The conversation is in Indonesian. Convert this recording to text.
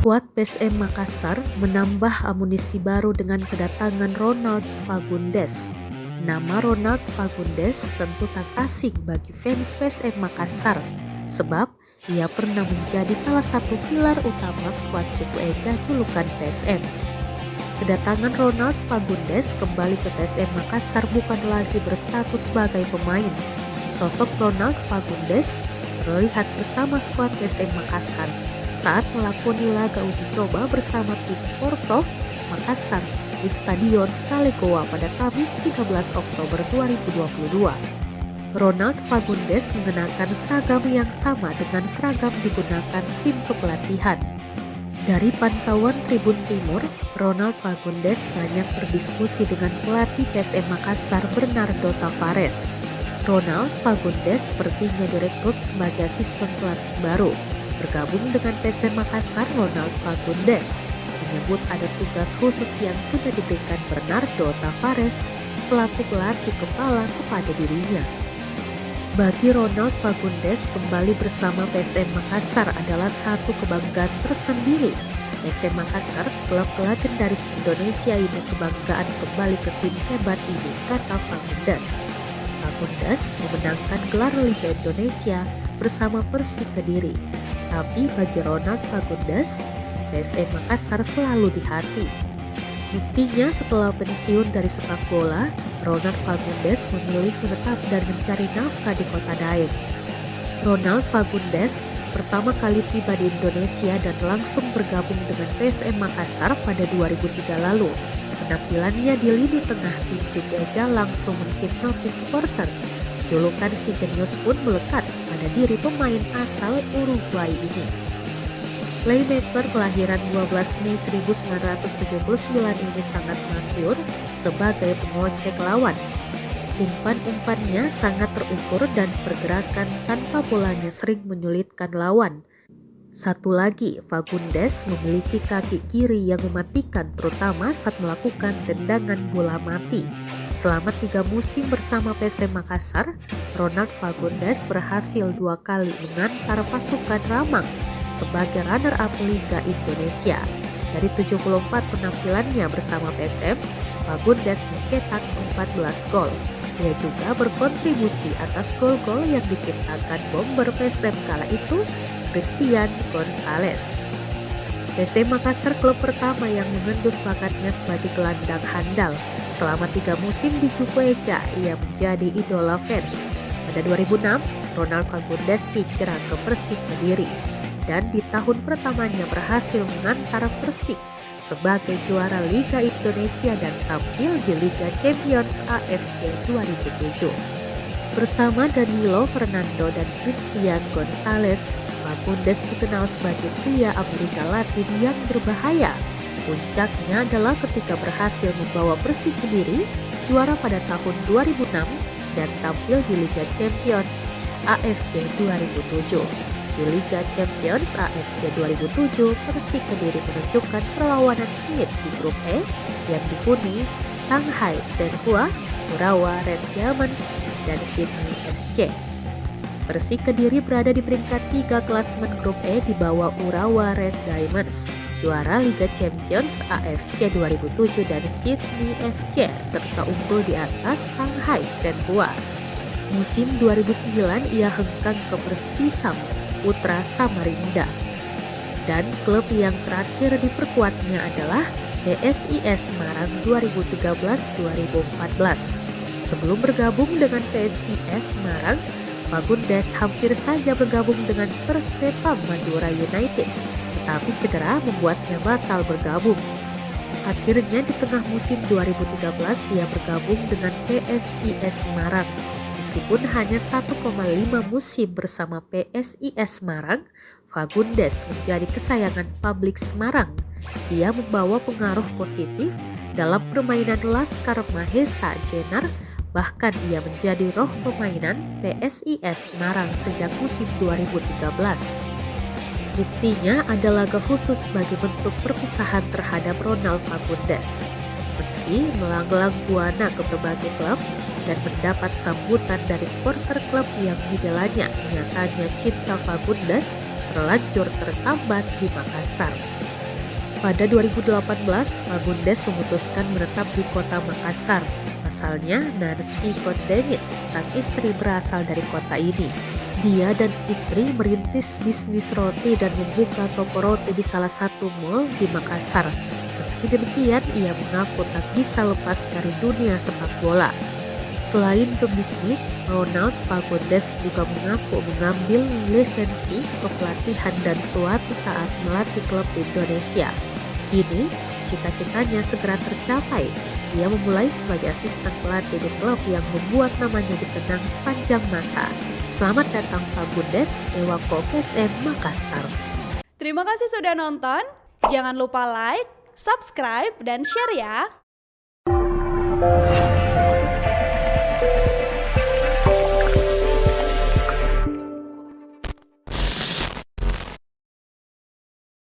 Skuad PSM Makassar menambah amunisi baru dengan kedatangan Ronald Fagundes. Nama Ronald Fagundes tentu tak asing bagi fans PSM Makassar, sebab ia pernah menjadi salah satu pilar utama skuad Cupu Eja julukan PSM. Kedatangan Ronald Fagundes kembali ke PSM Makassar bukan lagi berstatus sebagai pemain. Sosok Ronald Fagundes terlihat bersama skuad PSM Makassar saat melakoni laga uji coba bersama tim Porprov Makassar di Stadion Kalegoa pada Kamis 13 Oktober 2022. Ronald Fagundes mengenakan seragam yang sama dengan seragam digunakan tim kepelatihan. Dari pantauan Tribun Timur, Ronald Fagundes banyak berdiskusi dengan pelatih PSM Makassar Bernardo Tavares. Ronald Fagundes sepertinya direkrut sebagai asisten pelatih baru. Bergabung dengan PSM Makassar, Ronald Fagundes menyebut ada tugas khusus yang sudah diberikan Bernardo Tavares selaku pelatih kepala kepada dirinya. Bagi Ronald Fagundes, kembali bersama PSM Makassar adalah satu kebanggaan tersendiri. PSM Makassar, klub legendaris Indonesia ini kebanggaan kembali ke tim hebat ini, kata Fagundes. Fagundes memenangkan gelar Liga Indonesia bersama Persik Kediri. Tapi bagi Ronald Fagundes, PSM Makassar selalu di hati. Buktinya setelah pensiun dari sepak bola, Ronald Fagundes memilih menetap dan mencari nafkah di kota Daeng. Ronald Fagundes pertama kali tiba di Indonesia dan langsung bergabung dengan PSM Makassar pada 2003 lalu. Penampilannya di lini tengah tim Cupu Eja langsung menghipnotis supporter. Julukan si jenius pun melekat pada diri pemain asal Uruguay ini. Playmaker kelahiran 12 Mei 1979 ini sangat masyhur sebagai pengocek lawan. Umpan-umpannya sangat terukur dan pergerakan tanpa bolanya sering menyulitkan lawan. Satu lagi, Fagundes memiliki kaki kiri yang mematikan terutama saat melakukan tendangan bola mati. Selama 3 musim bersama PSM Makassar, Ronald Fagundes berhasil 2 kali mengantar pasukan Ramang sebagai runner-up Liga Indonesia. Dari 74 penampilannya bersama PSM, Fagundes mencetak 14 gol. Dia juga berkontribusi atas gol-gol yang diciptakan bomber PSM kala itu, Christian Gonzalez. PSM Makassar klub pertama yang mengendus bakatnya sebagai gelandang handal. Selama 3 musim di Cupu Eja, ia menjadi idola fans. Pada 2006, Ronald Fagundes hijrah ke Persik Kediri. Dan di tahun pertamanya berhasil mengantar Persik sebagai juara Liga Indonesia dan tampil di Liga Champions AFC 2007. Bersama Danilo Fernando dan Christian Gonzalez, Fagundes dikenal sebagai pria Amerika Latin yang berbahaya. Puncaknya adalah ketika berhasil membawa Persik Kediri juara pada tahun 2006 dan tampil di Liga Champions AFC 2007. Di Liga Champions AFC 2007, Persik Kediri menunjukkan perlawanan sengit di grup E yang dihuni Shanghai Shenhua, Urawa Red Diamonds, dan Sydney FC. Persik Kediri berada di peringkat 3 klasemen grup E di bawah Urawa Red Diamonds, juara Liga Champions AFC 2007 dan Sydney FC, serta unggul di atas Shanghai Shenhua. Musim 2009 ia hengkang ke Persisam Putra Samarinda. Dan klub yang terakhir diperkuatnya adalah PSIS Semarang 2013-2014. Sebelum bergabung dengan PSIS Semarang, Fagundes hampir saja bergabung dengan Persepam Madura United, tetapi cedera membuatnya batal bergabung. Akhirnya di tengah musim 2013 ia bergabung dengan PSIS Semarang. Meskipun hanya 1,5 musim bersama PSIS Semarang, Fagundes menjadi kesayangan publik Semarang. Dia membawa pengaruh positif dalam permainan Laskar Mahesa Jenar, bahkan ia menjadi roh permainan PSIS Semarang sejak musim 2013. Buktinya ada laga khusus sebagai bentuk perpisahan terhadap Ronald Fagundes. Meski melanglang buana ke berbagai klub dan mendapat sambutan dari supporter klub yang dibelanya, nyatanya cinta Fagundes terlanjur tertambat di Makassar. Pada 2018, Fagundes memutuskan menetap di kota Makassar. Pasalnya, Narsi Kondenis, sang istri berasal dari kota ini. Dia dan istri merintis bisnis roti dan membuka toko roti di salah satu mal di Makassar. Meski demikian, ia mengaku tak bisa lepas dari dunia sepak bola. Selain pebisnis, Ronald Fagundes juga mengaku mengambil lisensi kepelatihan dan suatu saat melatih klub Indonesia. Kini, cita-citanya segera tercapai. Ia memulai sebagai asisten pelatih di klub yang membuat namanya dikenang sepanjang masa. Selamat datang Fagundes, Ewako PSM Makassar. Terima kasih sudah nonton. Jangan lupa like, subscribe, dan share ya.